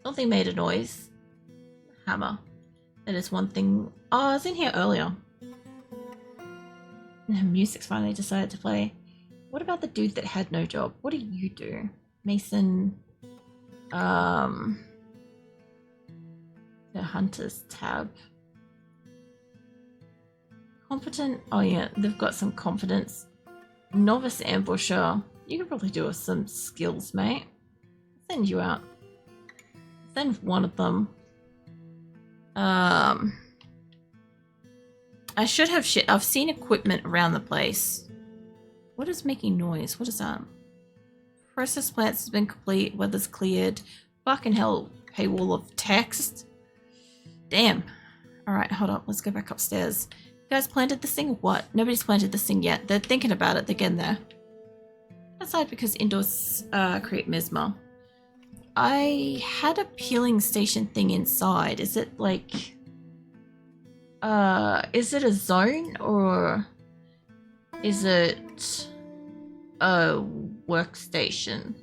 Something made a noise. Hammer. That is one thing. Oh, I was in here earlier. Music's finally decided to play. What about the dude that had no job? What do you do? Mason. The Hunter's tab. Competent. Oh yeah, they've got some confidence. Novice ambusher. You could probably do with some skills, mate. I'll send you out. Send one of them. I should have shit. I've seen equipment around the place. What is making noise? What is that? Process plants has been complete. Weather's cleared. Fucking hell. Paywall of text. Damn. Alright, hold up. Let's go back upstairs. You guys planted this thing or what? Nobody's planted this thing yet. They're thinking about it. They're getting there. Outside because indoors create mesmer. I had a peeling station thing inside. Is it like... is it a zone or is it a workstation?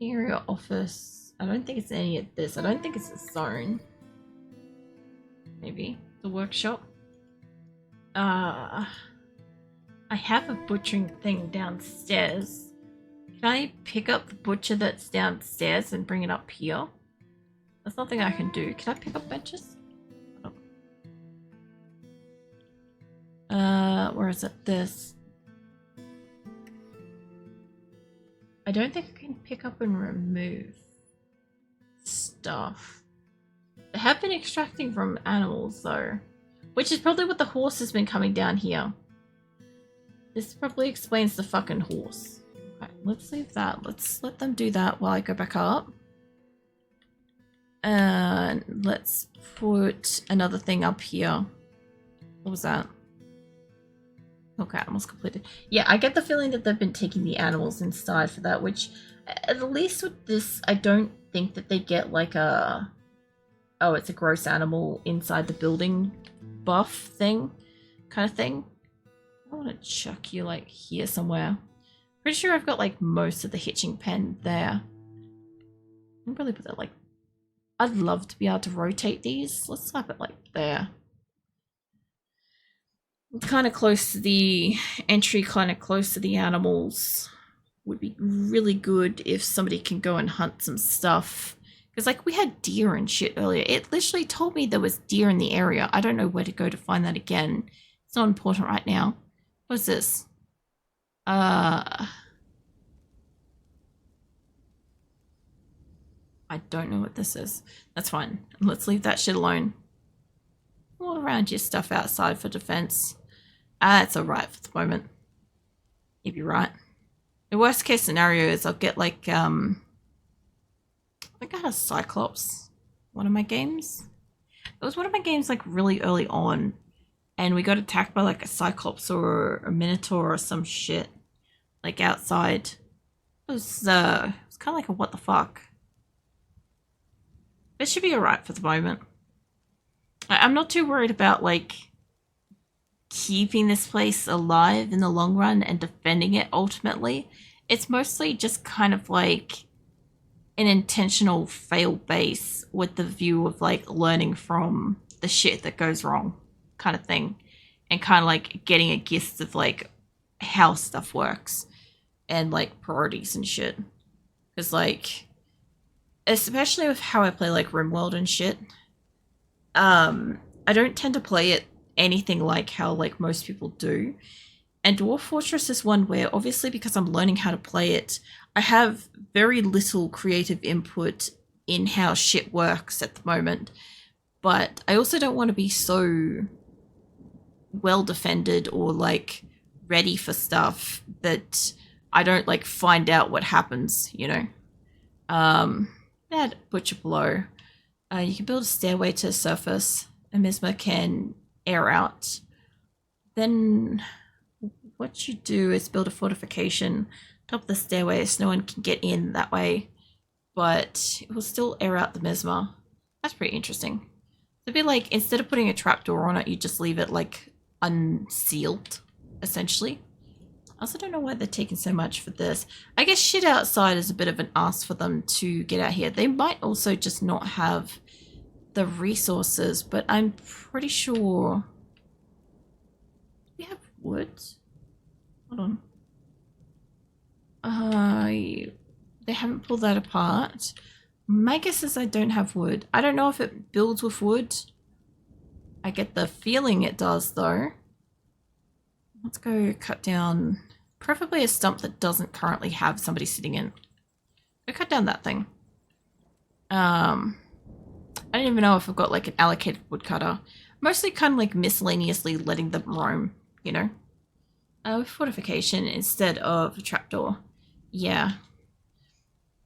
Area office. I don't think it's any of this. I don't think it's a zone. Maybe the workshop. I have a butchering thing downstairs. Can I pick up the butcher that's downstairs and bring it up here? That's nothing I can do. Can I pick up benches? Where is it? This. I don't think I can pick up and remove stuff. They have been extracting from animals though, which is probably what the horse has been coming down here. This probably explains the fucking horse. Okay, let's leave that. Let's let them do that while I go back up. And let's put another thing up here. What was that? Okay, almost completed. Yeah, I get the feeling that they've been taking the animals inside for that, which at least with this, I don't think that they get like a... Oh, it's a gross animal inside the building buff thing kind of thing. I want to chuck you like here somewhere. Pretty sure I've got like most of the hitching pen there. I can probably put that like... I'd love to be able to rotate these. Let's slap it like there. It's kind of close to the entry, kind of close to the animals. Would be really good if somebody can go and hunt some stuff. Because like we had deer and shit earlier. It literally told me there was deer in the area. I don't know where to go to find that again. It's not important right now. What's this? I don't know what this is. That's fine. Let's leave that shit alone. All around your stuff outside for defense. It's alright for the moment. You'd be right. The worst case scenario is I'll get like, I think I had a Cyclops. One of my games. It was one of my games like really early on. And we got attacked by like a Cyclops or a Minotaur or some shit. Like outside. It was kind of like a what the fuck. It should be alright for the moment. I'm not too worried about like keeping this place alive in the long run and defending it ultimately. It's mostly just kind of like an intentional fail base with the view of like learning from the shit that goes wrong kind of thing, and kind of like getting a gist of like how stuff works and like priorities and shit. Because like, especially with how I play like RimWorld and shit, I don't tend to play it anything like how like most people do. And Dwarf Fortress is one where obviously because I'm learning how to play it, I have very little creative input in how shit works at the moment. But I also don't want to be so well defended or like ready for stuff that I don't like find out what happens, you know. Add butcher below. You can build a stairway to the surface. A mesmer can air out. Then what you do is build a fortification top of the stairway so no one can get in that way, but it will still air out the mesmer. That's pretty interesting. It'd be like, instead of putting a trapdoor on it, you just leave it like unsealed, essentially. I also don't know why they're taking so much for this. I guess shit outside is a bit of an ask for them to get out here. They might also just not have the resources, but I'm pretty sure... We have wood? Hold on. They haven't pulled that apart. My guess is I don't have wood. I don't know if it builds with wood. I get the feeling it does, though. Let's go cut down preferably a stump that doesn't currently have somebody sitting in. Go cut down that thing. I don't even know if I've got like an allocated woodcutter. Mostly kind of like miscellaneously letting them roam, you know. Fortification instead of a trapdoor. Yeah.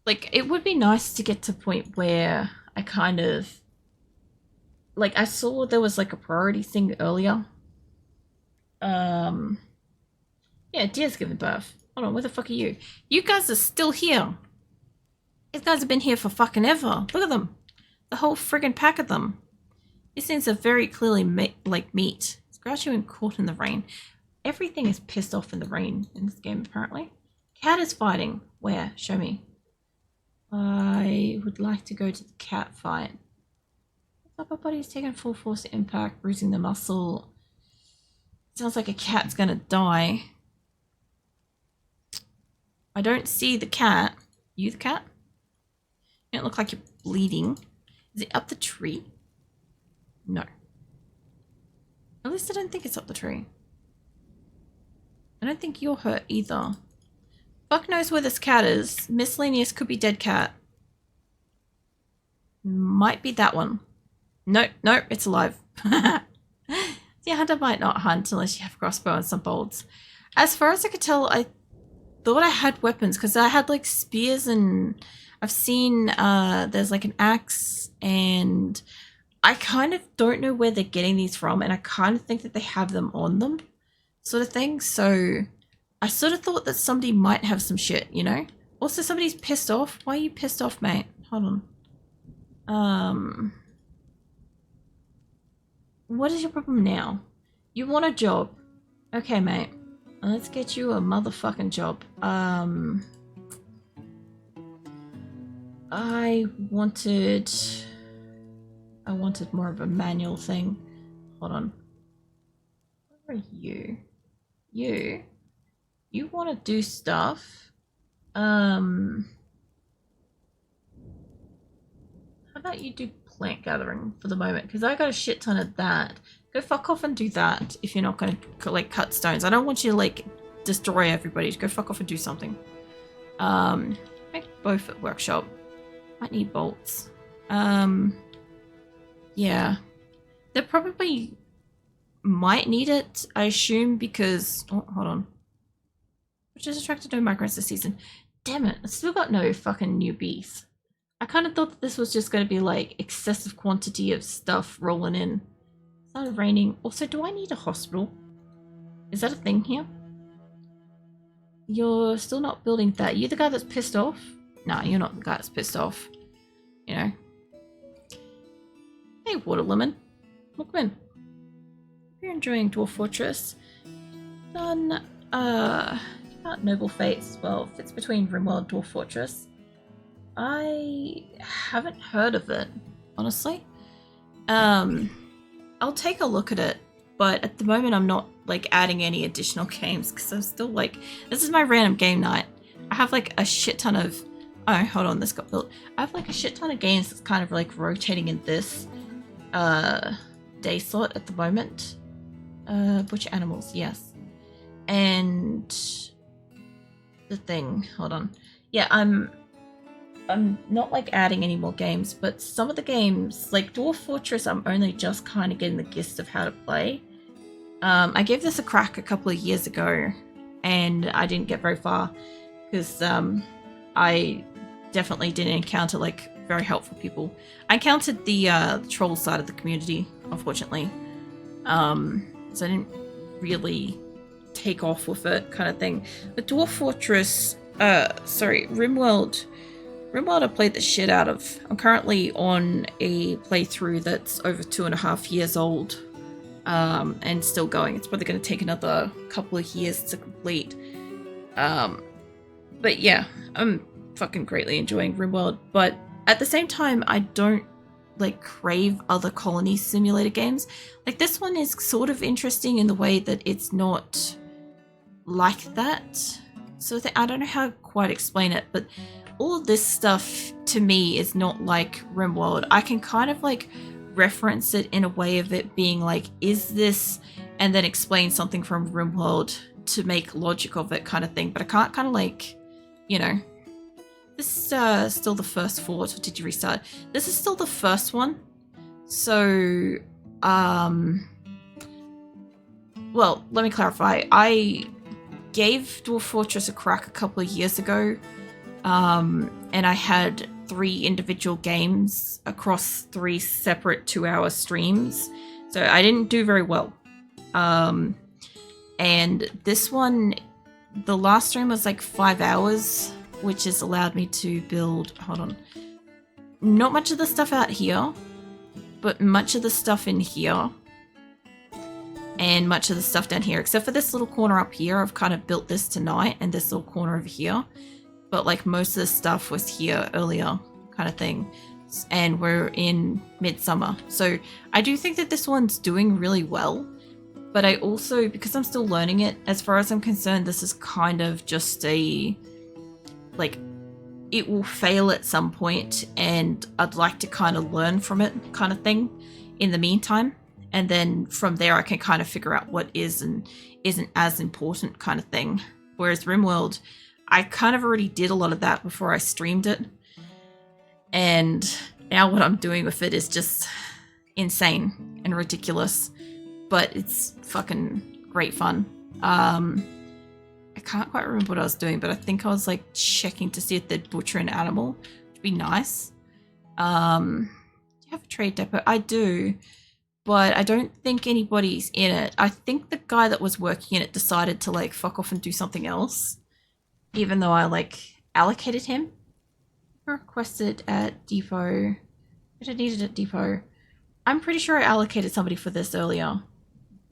Like, it would be nice to get to a point where I kind of... Like, I saw there was like a priority thing earlier. Yeah, deer's giving birth. Hold on, where the fuck are you? You guys are still here. These guys have been here for fucking ever. Look at them. The whole friggin' pack of them. These things are very clearly like meat. Scratchy and caught in the rain. Everything is pissed off in the rain in this game, apparently. Cat is fighting. Where? Show me. I would like to go to the cat fight. Upper body is taking full force impact, bruising the muscle. Sounds like a cat's gonna die. I don't see the cat. You the cat? You don't look like you're bleeding. Is it up the tree? No. At least I don't think it's up the tree. I don't think you're hurt either. Fuck knows where this cat is. Miscellaneous could be dead cat. Might be that one. No, no, it's alive. The hunter might not hunt unless you have crossbow and some bolts. As far as I could tell, I thought I had weapons because I had like spears and I've seen there's like an axe and I kind of don't know where they're getting these from and I kind of think that they have them on them sort of thing. So I sort of thought that somebody might have some shit, you know? Also, somebody's pissed off. Why are you pissed off, mate? Hold on. What is your problem now? You want a job. Okay, mate. Let's get you a motherfucking job. I wanted more of a manual thing. Hold on. Where are you? You want to do stuff. How about you do plant gathering for the moment? Because I got a shit ton of that. Go fuck off and do that if you're not going to like cut stones. I don't want you to like destroy everybody. Go fuck off and do something. Make both at workshop. Might need bolts. Yeah. They probably might need it, I assume, because... Oh, hold on. Which is attracted to migrants this season. Damn it, I still got no fucking newbies. I kind of thought that this was just going to be like excessive quantity of stuff rolling in. It started raining. Also, do I need a hospital? Is that a thing here? You're still not building that. You the guy that's pissed off? Nah, you're not the guy that's pissed off. You know. Hey, water lemon. Welcome in. If you're enjoying Dwarf Fortress, done about Noble Fates as well. Fits between Rimworld and Dwarf Fortress. I haven't heard of it, honestly. I'll take a look at it, but at the moment I'm not like adding any additional games because I'm still like, this is my random game night. I have like a shit ton of, oh hold on, this got built. I have like a shit ton of games that's kind of like rotating in this day slot at the moment. Butcher animals, yes. And the thing, hold on. Yeah, I'm not like adding any more games, but some of the games, like Dwarf Fortress, I'm only just kind of getting the gist of how to play. I gave this a crack a couple of years ago, and I didn't get very far because I definitely didn't encounter like very helpful people. I encountered the troll side of the community, unfortunately, so I didn't really take off with it, kind of thing. But Dwarf Fortress, Rimworld I played the shit out of. I'm currently on a playthrough that's over 2.5 years old, and still going. It's probably going to take another couple of years to complete. Um, but yeah, I'm fucking greatly enjoying RimWorld. But at the same time, I don't like crave other colony simulator games. Like this one is sort of interesting in the way that it's not like that. So I don't know how to quite explain it, but all of this stuff to me is not like RimWorld. I can kind of like reference it in a way of it being like, is this, and then explain something from RimWorld to make logic of it kind of thing. But I can't kind of like, you know, this is still the first fort, or did you restart? This is still the first one. So, well, let me clarify. I gave Dwarf Fortress a crack a couple of years ago, and I had 3 individual games across 3 separate 2-hour streams, so I didn't do very well. And this one, the last stream was like 5 hours, which has allowed me to build, hold on, not much of the stuff out here, but much of the stuff in here, and much of the stuff down here, except for this little corner up here. I've kind of built this tonight, and this little corner over here, but like most of the stuff was here earlier kind of thing, and we're in midsummer. So I do think that this one's doing really well, but I also, because I'm still learning it, as far as I'm concerned, this is kind of just a, like, it will fail at some point, and I'd like to kind of learn from it kind of thing in the meantime. And then from there, I can kind of figure out what is and isn't as important kind of thing. Whereas RimWorld, I kind of already did a lot of that before I streamed it. And now what I'm doing with it is just insane and ridiculous. But it's fucking great fun. I can't quite remember what I was doing, but I think I was like checking to see if they'd butcher an animal, which would be nice. Do you have a trade depot? I do. But I don't think anybody's in it. I think the guy that was working in it decided to like fuck off and do something else, even though I like allocated him. Requested at depot. What I needed at depot. I'm pretty sure I allocated somebody for this earlier,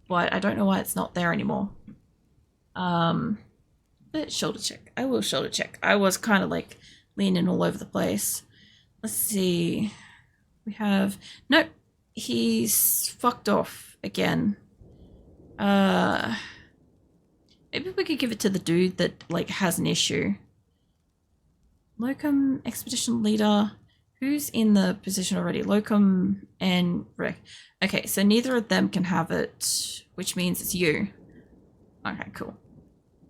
but I don't know why it's not there anymore. But shoulder check. I will shoulder check. I was kind of like leaning all over the place. Let's see. We have, nope. He's fucked off again. Maybe we could give it to the dude that like has an issue. Locum, expedition leader. Who's in the position already? Locum and Rick. Okay, so neither of them can have it, which means it's you. Okay, cool.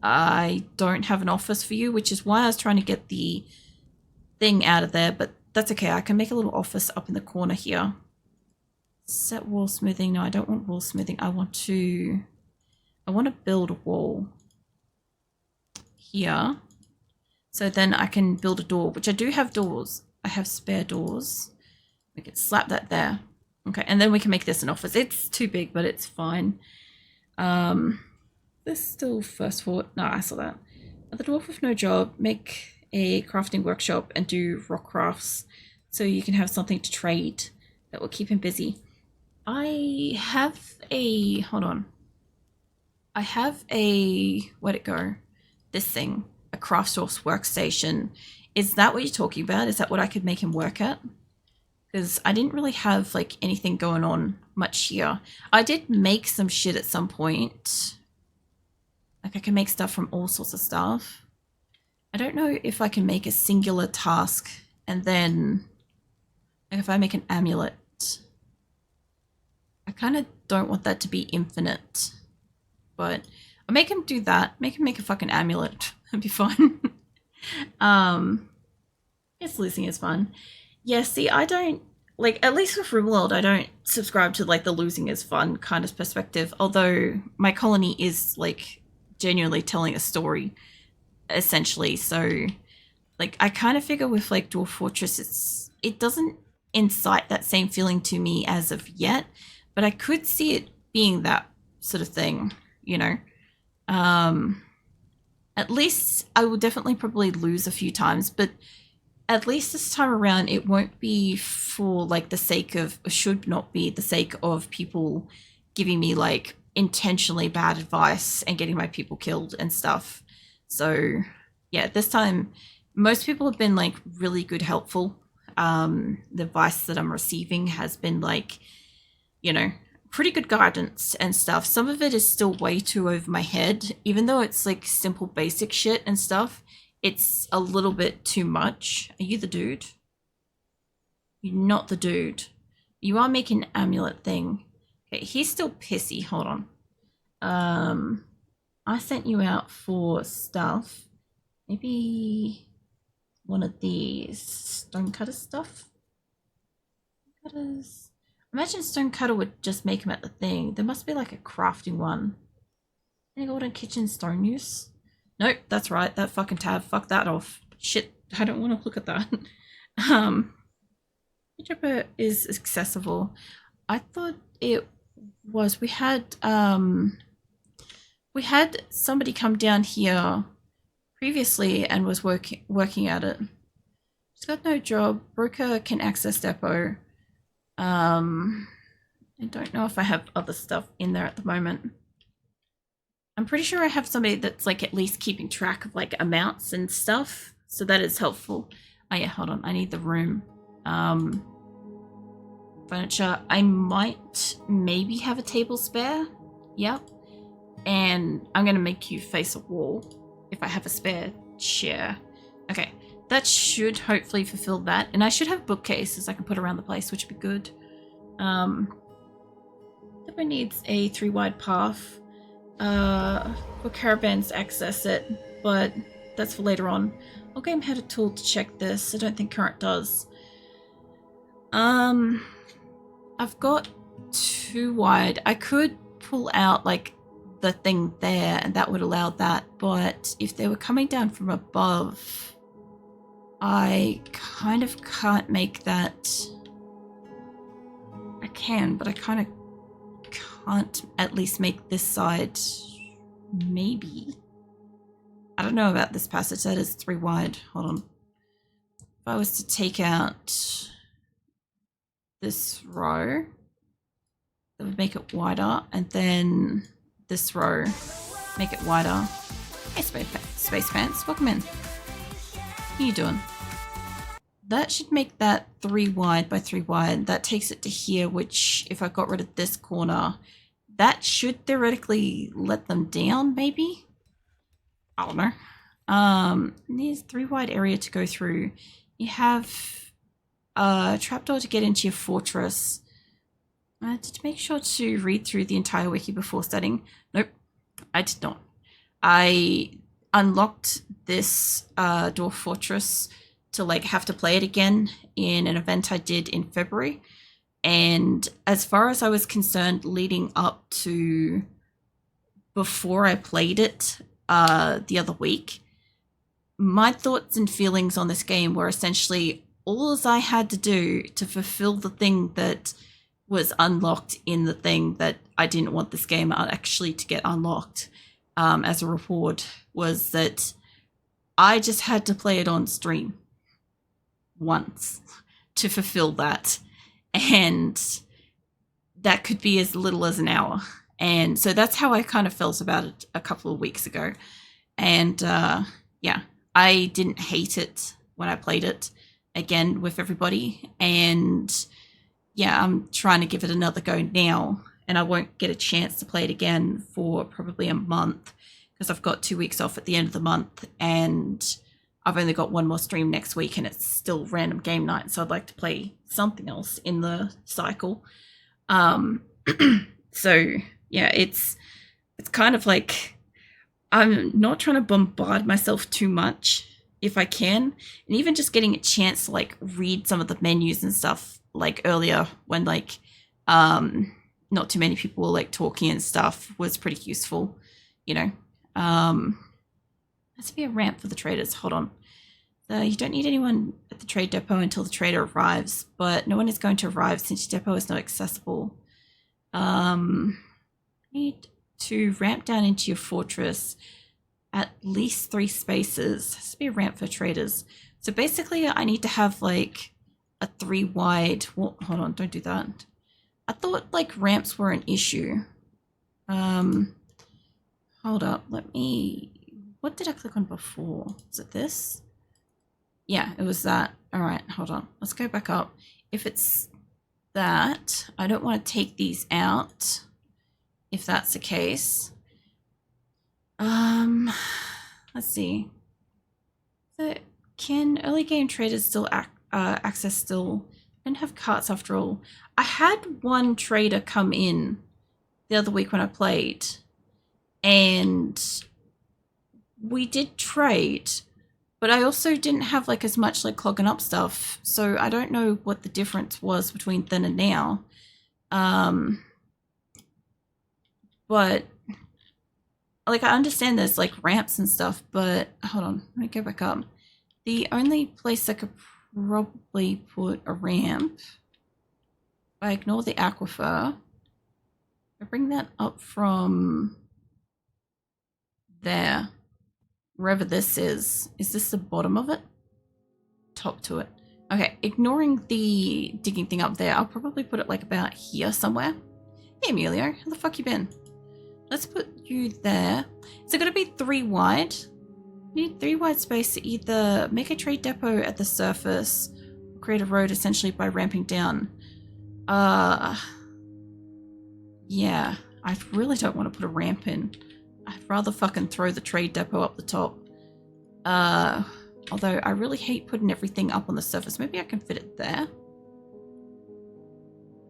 I don't have an office for you, which is why I was trying to get the thing out of there, but that's okay. I can make a little office up in the corner here. Set wall smoothing. No, I don't want wall smoothing. I want to build a wall here. So then I can build a door, which I do have doors. I have spare doors. We can slap that there. Okay, and then we can make this an office. It's too big, but it's fine. This still first fort. No, I saw that. The dwarf with no job, make a crafting workshop and do rock crafts so you can have something to trade that will keep him busy. I have a, hold on. I have a, where'd it go? This thing, a craft source workstation. Is that what you're talking about? Is that what I could make him work at? Because I didn't really have like anything going on much here. I did make some shit at some point. Like I can make stuff from all sorts of stuff. I don't know if I can make a singular task and then, like if I make an amulet, I kind of don't want that to be infinite, but I'll make him do that. Make him make a fucking amulet. That'd be fun. Guess losing is fun. Yeah, see, I don't, like, at least with RimWorld, I don't subscribe to, like, the losing is fun kind of perspective, although my colony is, like, genuinely telling a story, essentially, so, like, I kind of figure with, like, Dwarf Fortress, it doesn't incite that same feeling to me as of yet, but I could see it being that sort of thing, you know. At least I will definitely probably lose a few times, but at least this time around it won't be for like the sake of, should not be the sake of people giving me like intentionally bad advice and getting my people killed and stuff. So yeah, this time most people have been like really good, helpful. The advice that I'm receiving has been like, you know, pretty good guidance and stuff. Some of it is still way too over my head, even though it's like simple, basic shit and stuff. It's a little bit too much. Are you the dude? You're not the dude. You are making an amulet thing. Okay, he's still pissy. Hold on. I sent you out for stuff. Maybe one of these stonecutter stuff. Cutters. Imagine stonecutter would just make him at the thing. There must be like a crafting one. Any golden kitchen stone use? Nope, that's right. That fucking tab. Fuck that off. Shit, I don't want to look at that. Whichever is accessible. I thought it was. We had somebody come down here previously and was working at it. She's got no job. Broker can access depot. I don't know if I have other stuff in there at the moment. I'm pretty sure I have somebody that's like at least keeping track of like amounts and stuff. So that is helpful. Oh yeah, hold on. I need the room. Furniture. I might maybe have a table spare. Yep. And I'm going to make you face a wall if I have a spare chair. Okay. That should hopefully fulfill that. And I should have bookcases I can put around the place, which would be good. Depot needs a 3-wide path for caravans to access it, but that's for later on. I'll game had a tool to check this. I don't think current does. I've got 2 wide. I could pull out like the thing there and that would allow that, but if they were coming down from above, I kind of can't make that. I can, but I kind of can't at least make this side. Maybe. I don't know about this passage. That is 3 wide. Hold on. If I was to take out this row, that would make it wider, and then this row, make it wider. Hey, Space Pants, welcome in. How you doing? That should make that 3 wide by 3 wide. That takes it to here, which if I got rid of this corner, that should theoretically let them down, maybe? I don't know. There's 3 wide area to go through. You have a trapdoor to get into your fortress. Did you make sure to read through the entire wiki before starting? Nope, I did not. I unlocked this Dwarf Fortress to like have to play it again in an event I did in February. And as far as I was concerned, leading up to before I played it the other week, my thoughts and feelings on this game were essentially all as I had to do to fulfill the thing that was unlocked in the thing that I didn't want this game actually to get unlocked as a reward, was that I just had to play it on stream once to fulfill that. And that could be as little as an hour. And so that's how I kind of felt about it a couple of weeks ago. And yeah, I didn't hate it when I played it again with everybody. And yeah, I'm trying to give it another go now, and I won't get a chance to play it again for probably a month because I've got 2 weeks off at the end of the month, and I've only got 1 more stream next week, and it's still random game night, so I'd like to play something else in the cycle. So yeah, it's kind of like I'm not trying to bombard myself too much if I can, and even just getting a chance to like read some of the menus and stuff like earlier when like not too many people were like talking and stuff was pretty useful, you know. Has to be a ramp for the traders. Hold on. You don't need anyone at the trade depot until the trader arrives, but no one is going to arrive since your depot is not accessible. Need to ramp down into your fortress at least 3 spaces. Has to be a ramp for traders. So basically I need to have like a 3 wide. Well, hold on, don't do that. I thought like ramps were an issue. Hold up, let me what did I click on before? Was it this? Yeah, it was that. All right, hold on. Let's go back up. If it's that, I don't want to take these out. If that's the case. Let's see. So can early game traders still access still? I don't have carts after all. I had one trader come in the other week when I played, and we did trade, but I also didn't have like as much like clogging up stuff, so I don't know what the difference was between then and now. But like I understand there's like ramps and stuff, but hold on, let me go back up. The only place I could probably put a ramp, if I ignore the aquifer, I bring that up from there, wherever this is this the bottom of it? Top to it. Okay, ignoring the digging thing up there, I'll probably put it like about here somewhere. Hey Emilio, how the fuck you been? Let's put you there. Is it gonna be 3 wide? You need 3 wide space to either make a trade depot at the surface or create a road essentially by ramping down. Yeah, I really don't want to put a ramp in. I'd rather fucking throw the trade depot up the top. Although I really hate putting everything up on the surface. Maybe I can fit it there.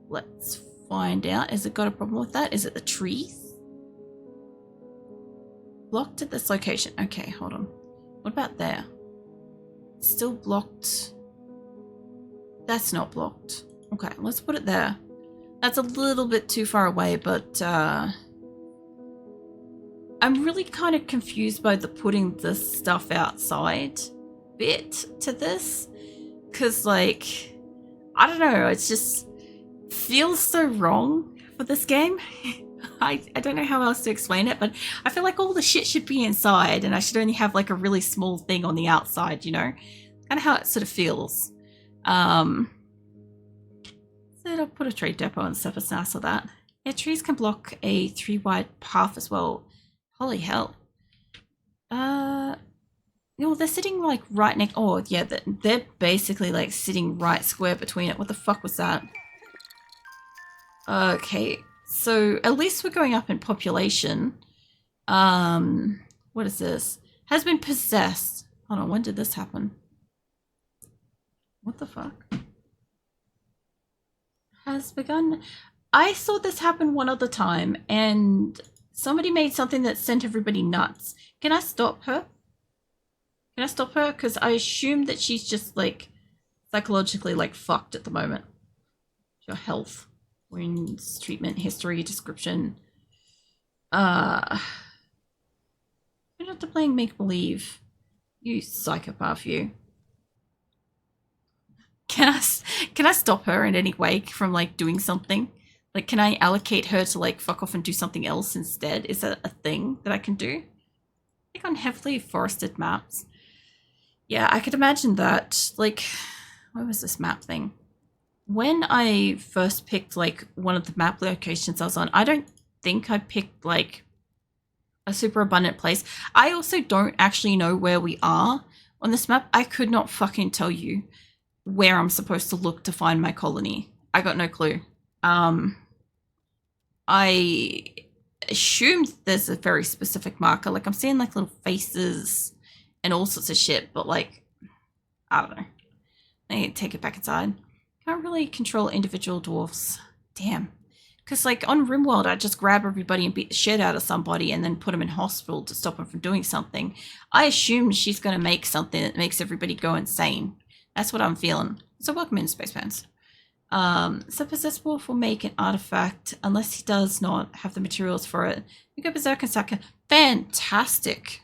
Let's find out. Has it got a problem with that? Is it the trees? Blocked at this location. Okay, hold on. What about there? Still blocked. That's not blocked. Okay, let's put it there. That's a little bit too far away, but I'm really kind of confused by the putting this stuff outside bit to this. Because, like, I don't know, it just feels so wrong for this game. I don't know how else to explain it, but I feel like all the shit should be inside and I should only have like a really small thing on the outside, you know? Kind of how it sort of feels. So I'll put a trade depot and stuff. It's nice of that. Yeah, trees can block a 3 wide path as well. Holy hell. They're sitting like right next. Oh, yeah, they're basically like sitting right square between it. What the fuck was that? Okay, so at least we're going up in population. What is this? Has been possessed. Hold on, when did this happen? What the fuck? Has begun. I saw this happen one other time and somebody made something that sent everybody nuts. Can I stop her? Can I stop her? Because I assume that she's just like psychologically like fucked at the moment. Your health, wounds, treatment, history, description. You're not to playing make-believe. You psychopath, you. Can I stop her in any way from like doing something? Like, can I allocate her to like fuck off and do something else instead? Is that a thing that I can do? I think on heavily forested maps. Yeah, I could imagine that. Like, what was this map thing? When I first picked like one of the map locations I was on, I don't think I picked like a super abundant place. I also don't actually know where we are on this map. I could not fucking tell you where I'm supposed to look to find my colony. I got no clue. I assumed there's a very specific marker. Like I'm seeing like little faces and all sorts of shit, but like, I don't know. I need to take it back inside. Can't really control individual dwarfs. Damn. Because like on RimWorld, I just grab everybody and beat the shit out of somebody and then put them in hospital to stop them from doing something. I assume she's going to make something that makes everybody go insane. That's what I'm feeling. So welcome in, Space Pants. So Possessed Wolf will make an artifact unless he does not have the materials for it. You go Berserk and Sucker. Fantastic.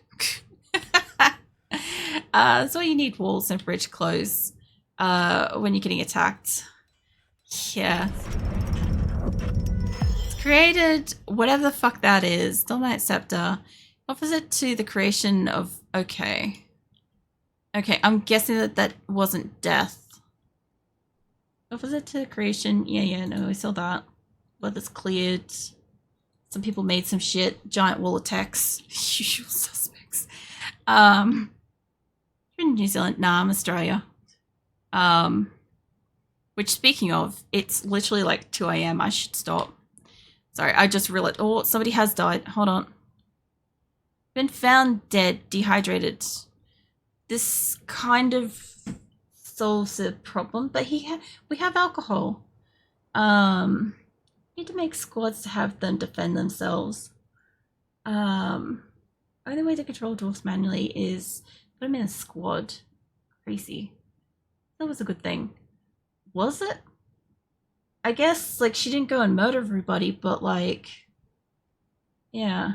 So you need walls and bridge close when you're getting attacked. Yeah. It's created whatever the fuck that is. Dominate Scepter. Opposite to the creation of... Okay. Okay, I'm guessing that wasn't death. Opposite to creation. Yeah, no, I saw that. Weather's cleared. Some people made some shit. Giant wall attacks. Usual suspects. Um, you're in New Zealand? Nah, I'm Australia. Um, which speaking of, it's literally like 2 a.m. I should stop. Sorry, I just realized. Oh, somebody has died. Hold on. Been found dead, dehydrated. This kind of solves the problem, but we have alcohol. Need to make squads to have them defend themselves. Only way to control dwarves manually is put them in a squad. Crazy. That was a good thing. Was it? I guess, like, she didn't go and murder everybody, but, like, yeah.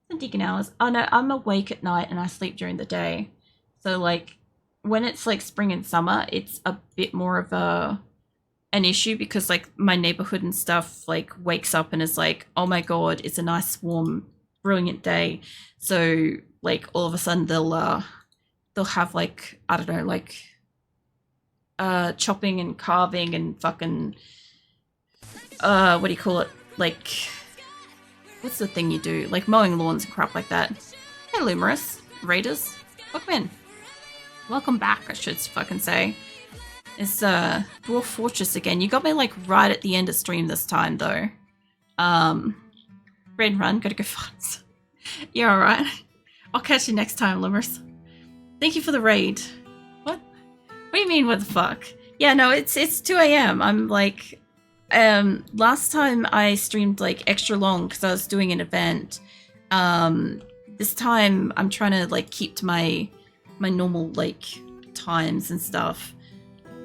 The deacon hours. Oh, no, I'm awake at night and I sleep during the day. So, like, when it's, like, spring and summer, it's a bit more of an issue because, like, my neighborhood and stuff, like, wakes up and is like, oh my god, it's a nice, warm, brilliant day. So, like, all of a sudden they'll have, like, I don't know, like, chopping and carving and fucking what do you call it? Like, what's the thing you do? Like mowing lawns and crap like that. Hey, Lumerous Raiders, welcome in. Welcome back, I should fucking say. It's Dwarf Fortress again. You got me like right at the end of stream this time though. Raid and run, gotta go fast. You're alright. I'll catch you next time, Lumerous. Thank you for the raid. What? What do you mean, what the fuck? Yeah, no, it's 2 a.m. I'm like, last time I streamed like extra long because I was doing an event. This time I'm trying to like keep to my normal like times and stuff.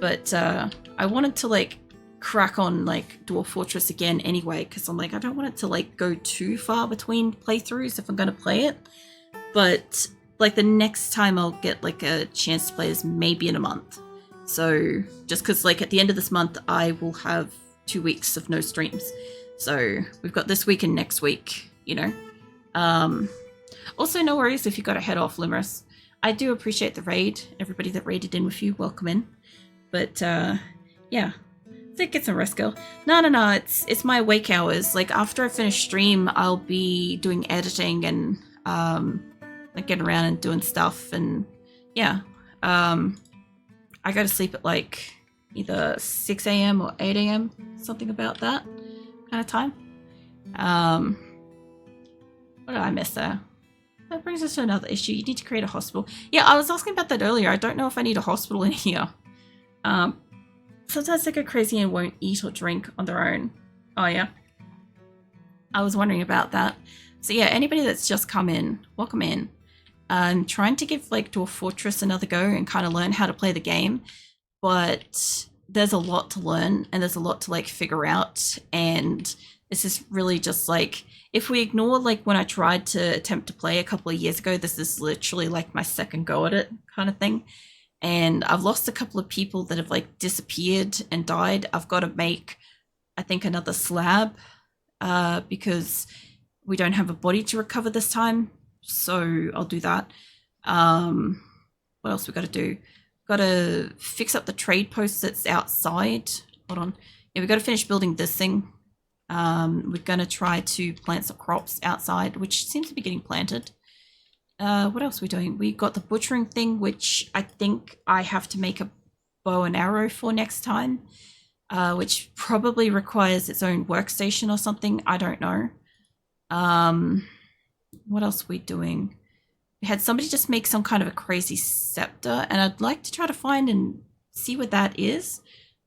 But I wanted to like crack on like Dwarf Fortress again anyway because I'm like, I don't want it to like go too far between playthroughs if I'm gonna play it. But like the next time I'll get like a chance to play this maybe in a month. So just because like at the end of this month I will have 2 weeks of no streams. So we've got this week and next week, you know. Also no worries if you got to head off, Limerus. I do appreciate the raid. Everybody that raided in with you, welcome in. But yeah. So get some rest, girl. No, it's my wake hours. Like after I finish stream, I'll be doing editing and like getting around and doing stuff and yeah. I go to sleep at like either 6 a.m. or 8 a.m. Something about that kind of time. What did I miss there? That brings us to another issue. You need to create a hospital. Yeah, I was asking about that earlier. I don't know if I need a hospital in here. Sometimes they go crazy and won't eat or drink on their own. Oh yeah. I was wondering about that. So yeah, anybody that's just come in, welcome in. I'm trying to give like Dwarf Fortress another go and kind of learn how to play the game, but there's a lot to learn and there's a lot to like figure out, and this is really just like, if we ignore like when I tried to attempt to play a couple of years ago, this is literally like my second go at it kind of thing. And I've lost a couple of people that have like disappeared and died. I've got to make, I think, another slab because we don't have a body to recover this time. So I'll do that. What else we got to do? Got to fix up the trade post that's outside. Hold on. Yeah, we got to finish building this thing. We're going to try to plant some crops outside, which seems to be getting planted. What else are we doing? We got the butchering thing, which I think I have to make a bow and arrow for next time, which probably requires its own workstation or something. I don't know. What else are we doing? We had somebody just make some kind of a crazy scepter, and I'd like to try to find and see what that is.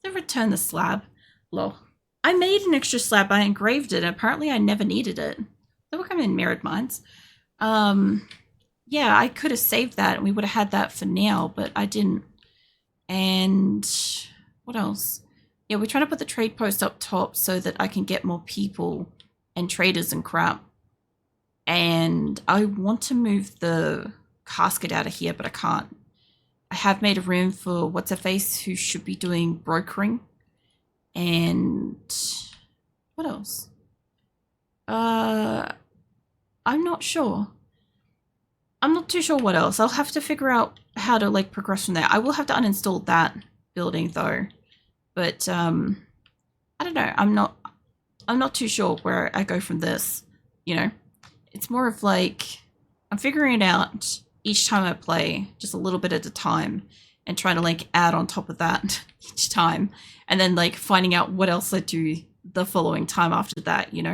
Then return the slab. Lol. I made an extra slab. I engraved it, and apparently I never needed it. So we're coming in mirrored mines. Yeah, I could have saved that and we would have had that for now, but I didn't. And what else? Yeah, we're trying to put the trade post up top so that I can get more people and traders and crap. And I want to move the casket out of here, but I can't. I have made a room for what's-her-face who should be doing brokering. And what else? I'm not sure. I'm not too sure what else. I'll have to figure out how to like progress from there. I will have to uninstall that building though. But I don't know. I'm not too sure where I go from this, you know. It's more of like I'm figuring it out each time I play, just a little bit at a time, and trying to like add on top of that each time, and then like finding out what else I do the following time after that, you know?